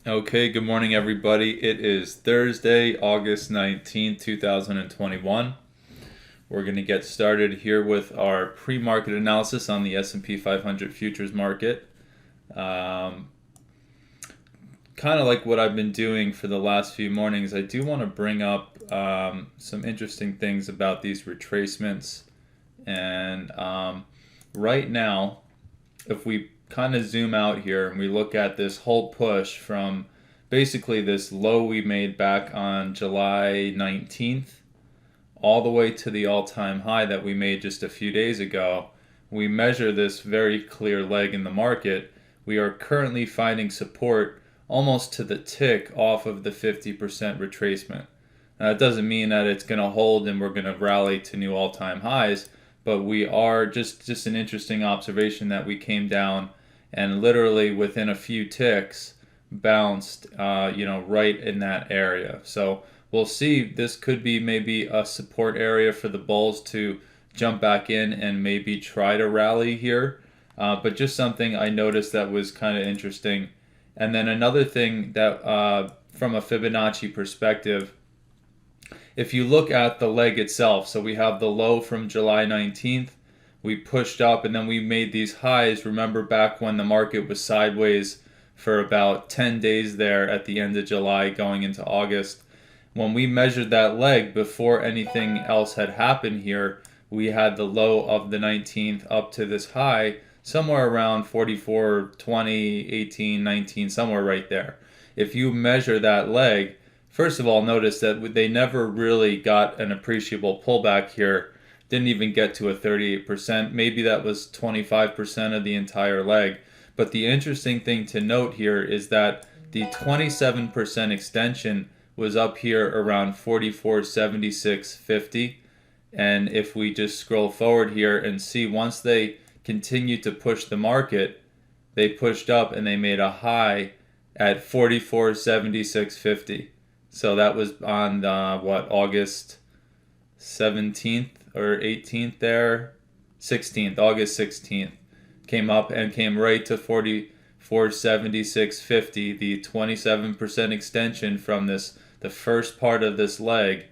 Okay, good morning, everybody. It is Thursday, August 19th, 2021. We're going to get started here with our pre-market analysis on the S&P 500 futures market. Kind of like what I've been doing for the last few mornings, I do want to bring up some interesting things about these retracements. And right now, if we kind of zoom out here and we look at this whole push from basically this low we made back on July 19th all the way to the all-time high that we made just a few days ago, we measure this very clear leg in the market. We are currently finding support almost to the tick off of the 50% retracement. Now, it doesn't mean that it's going to hold and we're going to rally to new all-time highs, but we are just an interesting observation that we came down and literally within a few ticks bounced right in that area. So we'll see. This could be maybe a support area for the bulls to jump back in and maybe try to rally here, but just something I noticed that was kind of interesting. And then another thing that from a Fibonacci perspective, if you look at the leg itself, so we have the low from July 19th, we pushed up and then we made these highs. Remember back when the market was sideways for about 10 days there at the end of July going into August. When we measured that leg before anything else had happened here, we had the low of the 19th up to this high somewhere around 44, 20, 18, 19, somewhere right there. If you measure that leg, first of all, notice that they never really got an appreciable pullback here. Didn't even get to a 38%. Maybe that was 25% of the entire leg. But the interesting thing to note here is that the 27% extension was up here around 44.7650. And if we just scroll forward here and see, once they continued to push the market, they pushed up and they made a high at 44.7650. So that was on August 17th or 18th there, 16th, August 16th. Came up and came right to 44.7650, the 27% extension from the first part of this leg,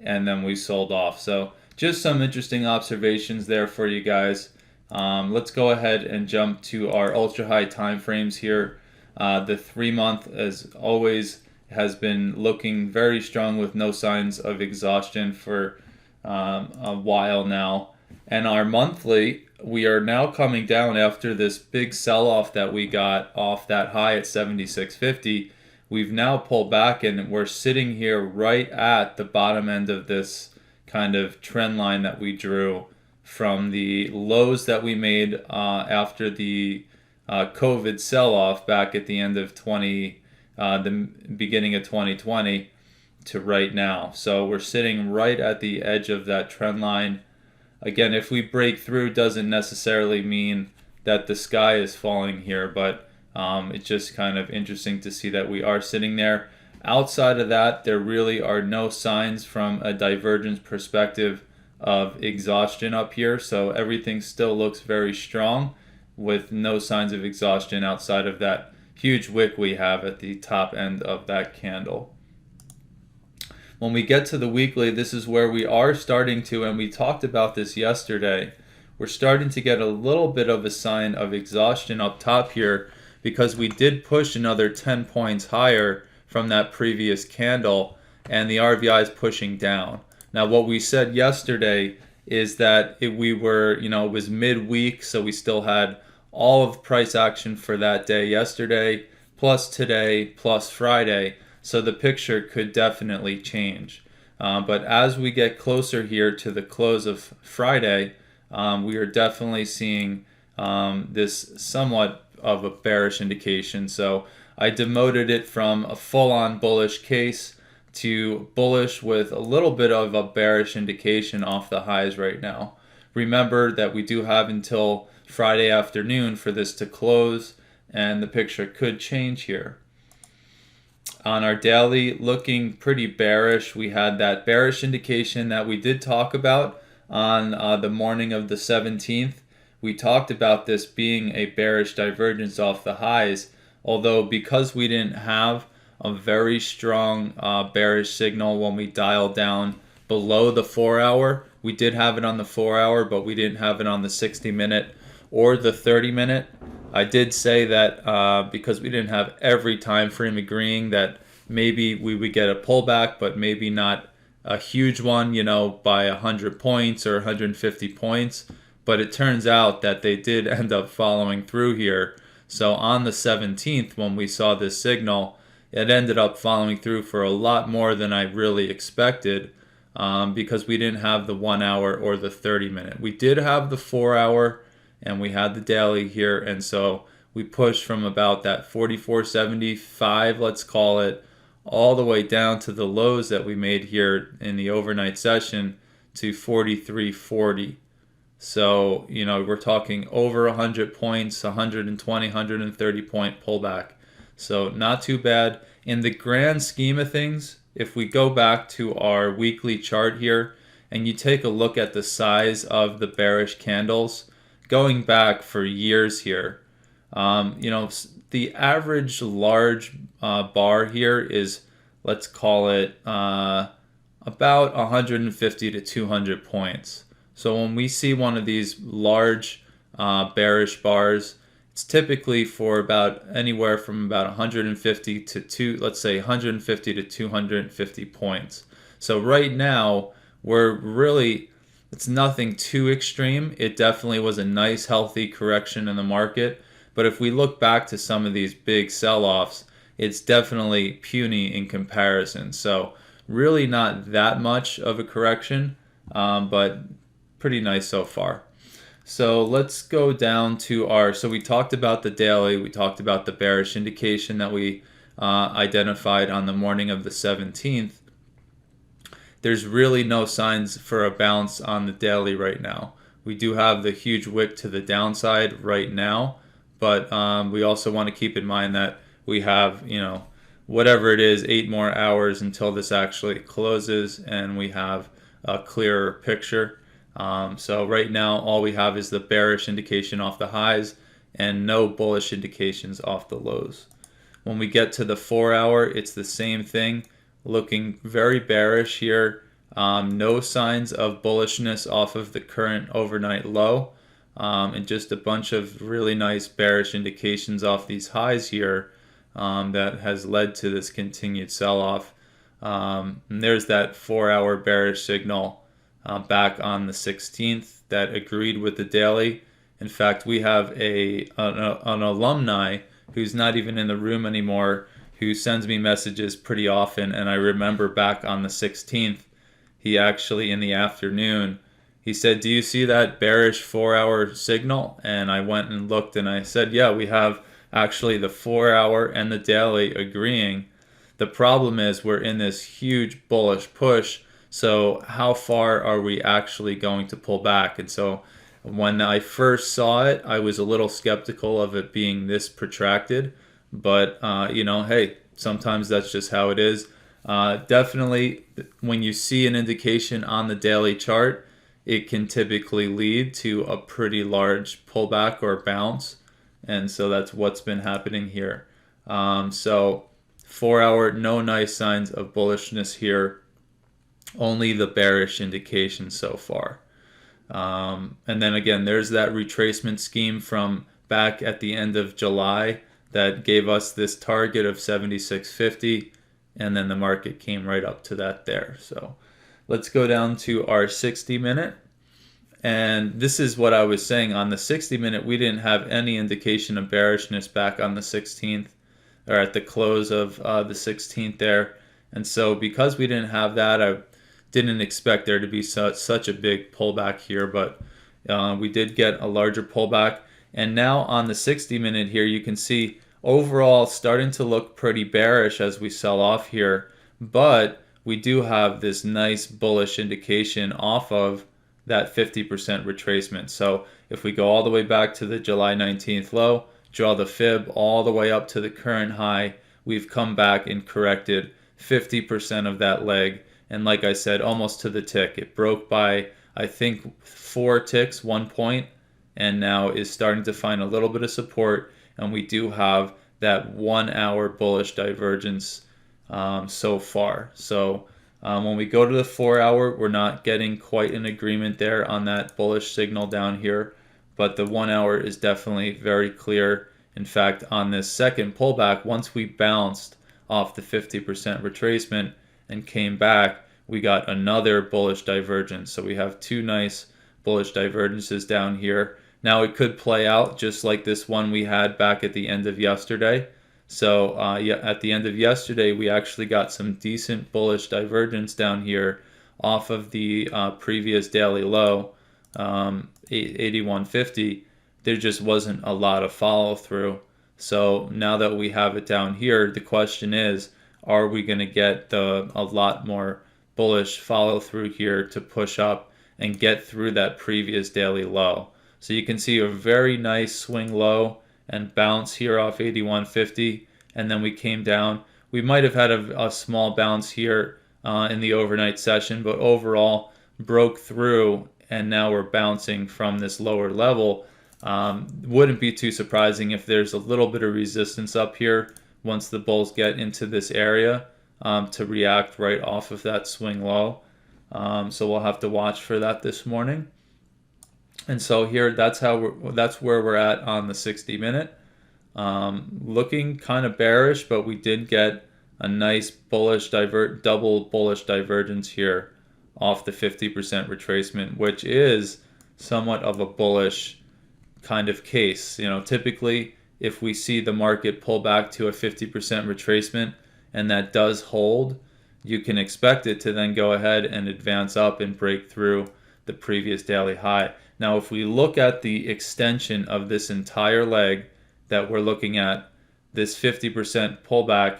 and then we sold off. So just some interesting observations there for you guys. Let's go ahead and jump to our ultra high time frames here. The 3-month, as always, has been looking very strong with no signs of exhaustion for a while now. And our monthly, we are now coming down after this big sell-off that we got off that high at 76.50. We've now pulled back and we're sitting here right at the bottom end of this kind of trend line that we drew from the lows that we made after the COVID sell-off back at the end of the beginning of 2020 to right now. So we're sitting right at the edge of that trend line. Again, if we break through, doesn't necessarily mean that the sky is falling here, but it's just kind of interesting to see that we are sitting there. Outside of that, there really are no signs from a divergence perspective of exhaustion up here, so everything still looks very strong with no signs of exhaustion outside of that huge wick we have at the top end of that candle. When we get to the weekly, this is where we are starting to, and we talked about this yesterday, we're starting to get a little bit of a sign of exhaustion up top here because we did push another 10 points higher from that previous candle, and the RVI is pushing down. Now, what we said yesterday is that it was midweek, so we still had all of price action for that day yesterday, plus today, plus Friday. So the picture could definitely change. But as we get closer here to the close of Friday, we are definitely seeing this somewhat of a bearish indication. So I demoted it from a full-on bullish case to bullish with a little bit of a bearish indication off the highs right now. Remember that we do have until Friday afternoon for this to close, and the picture could change here. On our daily, looking pretty bearish. We had that bearish indication that we did talk about on the morning of the 17th. We talked about this being a bearish divergence off the highs. Although because we didn't have a very strong bearish signal when we dialed down below the 4-hour, we did have it on the 4-hour, but we didn't have it on the 60-minute or the 30-minute. I did say that because we didn't have every time frame agreeing that maybe we would get a pullback, but maybe not a huge one, you know, by 100 points or 150 points. But it turns out that they did end up following through here. So on the 17th, when we saw this signal, it ended up following through for a lot more than I really expected, because we didn't have the 1-hour or the 30-minute. We did have the 4-hour and we had the daily here, and so we pushed from about that 44.75, let's call it, all the way down to the lows that we made here in the overnight session to 43.40. So, you know, we're talking over 100 points, 120, 130 point pullback. So not too bad. In the grand scheme of things, if we go back to our weekly chart here and you take a look at the size of the bearish candles going back for years here, you know, the average large bar here is, let's call it about 150 to 200 points. So when we see one of these large bearish bars, it's typically for about anywhere from about 150 to let's say 150 to 250 points. So right now we're really, it's nothing too extreme. It definitely was a nice healthy correction in the market. But if we look back to some of these big sell-offs, it's definitely puny in comparison. So really not that much of a correction, but pretty nice so far. So let's go down to our, so we talked about the daily, we talked about the bearish indication that we identified on the morning of the 17th. There's really no signs for a bounce on the daily right now. We do have the huge wick to the downside right now, but we also want to keep in mind that we have, you know, whatever it is, 8 more hours until this actually closes and we have a clearer picture. So right now all we have is the bearish indication off the highs and no bullish indications off the lows. When we get to the 4-hour, it's the same thing, looking very bearish here. No signs of bullishness off of the current overnight low, and just a bunch of really nice bearish indications off these highs here that has led to this continued sell-off. And there's that 4-hour bearish signal back on the 16th that agreed with the daily. In fact, we have an alumni who's not even in the room anymore who sends me messages pretty often, and I remember back on the 16th, he actually in the afternoon, he said, "Do you see that bearish 4-hour signal?" And I went and looked and I said, "Yeah, we have actually the 4-hour and the daily agreeing. The problem is we're in this huge bullish push. So how far are we actually going to pull back?" And so when I first saw it, I was a little skeptical of it being this protracted. But, you know, hey, sometimes that's just how it is. Definitely, when you see an indication on the daily chart, it can typically lead to a pretty large pullback or bounce. And so that's what's been happening here. So 4-hour, no nice signs of bullishness here. Only the bearish indication so far. And then again, there's that retracement scheme from back at the end of July that gave us this target of 76.50, and then the market came right up to that there. So let's go down to our 60-minute. And this is what I was saying. On the 60-minute, we didn't have any indication of bearishness back on the 16th, or at the close of the 16th there. And so because we didn't have that, I didn't expect there to be such a big pullback here, but we did get a larger pullback. And now on the 60-minute here, you can see overall starting to look pretty bearish as we sell off here, but we do have this nice bullish indication off of that 50% retracement. So if we go all the way back to the July 19th low, draw the fib all the way up to the current high, we've come back and corrected 50% of that leg. And like I said, almost to the tick. It broke by, I think, 4 ticks, 1 point, and now is starting to find a little bit of support. And we do have that 1 hour bullish divergence so far. So when we go to the 4 hour, we're not getting quite an agreement there on that bullish signal down here, but the 1 hour is definitely very clear. In fact, on this second pullback, once we bounced off the 50% retracement and came back, we got another bullish divergence. So we have two nice bullish divergences down here. Now it could play out just like this one we had back at the end of yesterday. So yeah, at the end of yesterday, we actually got some decent bullish divergence down here off of the previous daily low, 81.50. There just wasn't a lot of follow through. So now that we have it down here, the question is, are we going to get a lot more bullish follow through here to push up and get through that previous daily low? So you can see a very nice swing low and bounce here off 81.50, and then we came down. We might have had a small bounce here in the overnight session, but overall broke through, and now we're bouncing from this lower level. Wouldn't be too surprising if there's a little bit of resistance up here once the bulls get into this area to react right off of that swing low. So we'll have to watch for that this morning. And so here, that's where we're at on the 60-minute. Looking kind of bearish, but we did get a nice bullish double bullish divergence here off the 50% retracement, which is somewhat of a bullish kind of case. You know, typically if we see the market pull back to a 50% retracement and that does hold, you can expect it to then go ahead and advance up and break through the previous daily high. Now, if we look at the extension of this entire leg that we're looking at, this 50% pullback,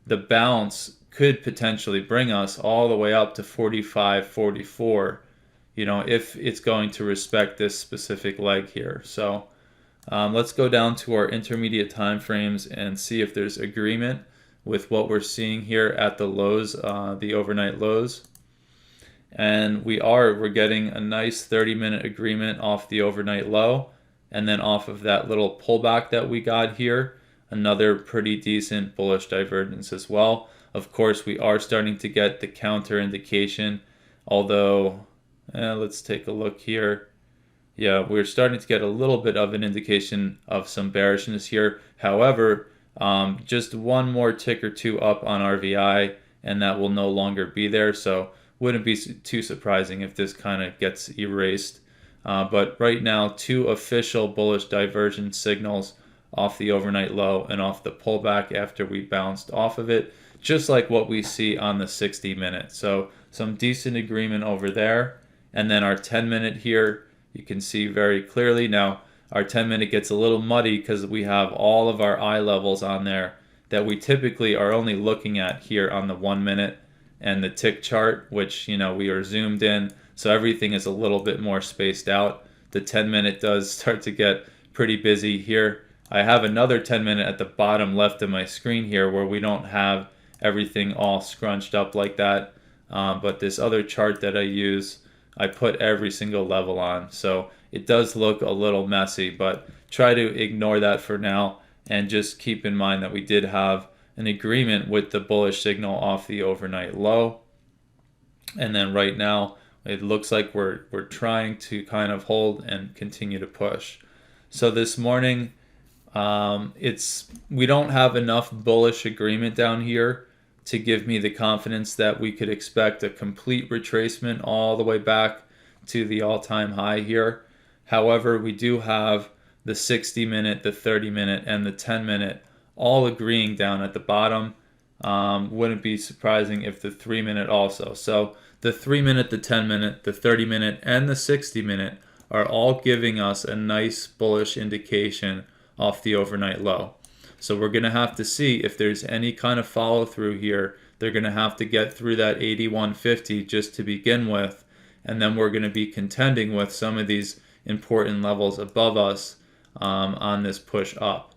the bounce could potentially bring us all the way up to 45, 44, you know, if it's going to respect this specific leg here. So let's go down to our intermediate time frames and see if there's agreement with what we're seeing here at the lows, the overnight lows. And we're getting a nice 30-minute agreement off the overnight low, and then off of that little pullback that we got here, another pretty decent bullish divergence as well. Of course, we are starting to get the counter indication, although let's take a look here. Yeah, we're starting to get a little bit of an indication of some bearishness here. However, just one more tick or two up on RVI, and that will no longer be there. So wouldn't be too surprising if this kind of gets erased. But right now, two official bullish divergence signals off the overnight low and off the pullback after we bounced off of it, just like what we see on the 60-minute. So some decent agreement over there. And then our 10-minute here, you can see very clearly. Now, our 10-minute gets a little muddy because we have all of our eye levels on there that we typically are only looking at here on the 1 minute and the tick chart, which, you know, we are zoomed in, so everything is a little bit more spaced out. The 10-minute does start to get pretty busy here. I have another 10-minute at the bottom left of my screen here where we don't have everything all scrunched up like that, but this other chart that I use, I put every single level on, so it does look a little messy, but try to ignore that for now and just keep in mind that we did have an agreement with the bullish signal off the overnight low. And then right now it looks like we're trying to kind of hold and continue to push. So this morning we don't have enough bullish agreement down here to give me the confidence that we could expect a complete retracement all the way back to the all-time high here. However, we do have the 60-minute, the 30-minute, and the 10-minute all agreeing down at the bottom. Wouldn't be surprising if the 3-minute also. So the 3-minute, the 10-minute, the 30-minute, and the 60-minute are all giving us a nice bullish indication off the overnight low. So we're going to have to see if there's any kind of follow through here. They're going to have to get through that 81.50 just to begin with, and then we're going to be contending with some of these important levels above us on this push up.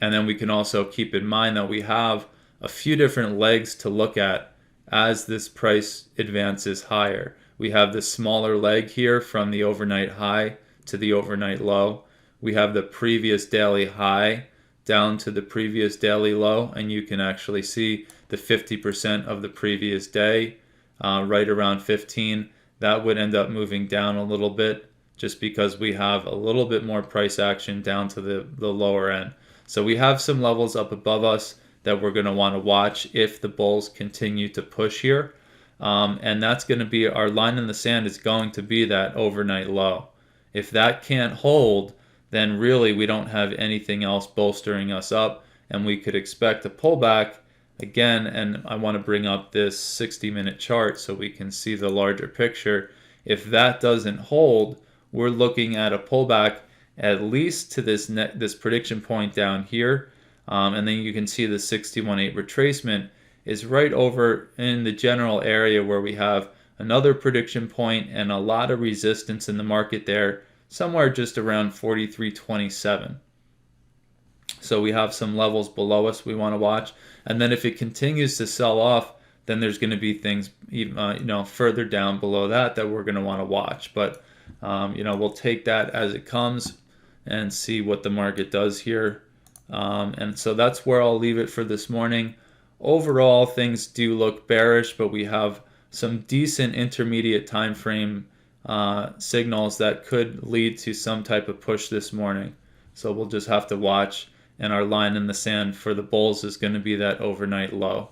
And then we can also keep in mind that we have a few different legs to look at as this price advances higher. We have the smaller leg here from the overnight high to the overnight low. We have the previous daily high down to the previous daily low, and you can actually see the 50% of the previous day, right around 15. That would end up moving down a little bit just because we have a little bit more price action down to the lower end. So we have some levels up above us that we're going to want to watch if the bulls continue to push here. And that's going to be our line in the sand, is going to be that overnight low. If that can't hold, then really we don't have anything else bolstering us up, and we could expect a pullback again. And I want to bring up this 60-minute chart so we can see the larger picture. If that doesn't hold, we're looking at a pullback at least to this prediction point down here, and then you can see the 61.8 retracement is right over in the general area where we have another prediction point and a lot of resistance in the market there, somewhere just around 43.27. So we have some levels below us we want to watch, and then if it continues to sell off, then there's going to be things further down below that we're going to want to watch. But we'll take that as it comes and see what the market does here. And so that's where I'll leave it for this morning. Overall, things do look bearish, but we have some decent intermediate time frame signals that could lead to some type of push this morning. So we'll just have to watch, and our line in the sand for the bulls is going to be that overnight low.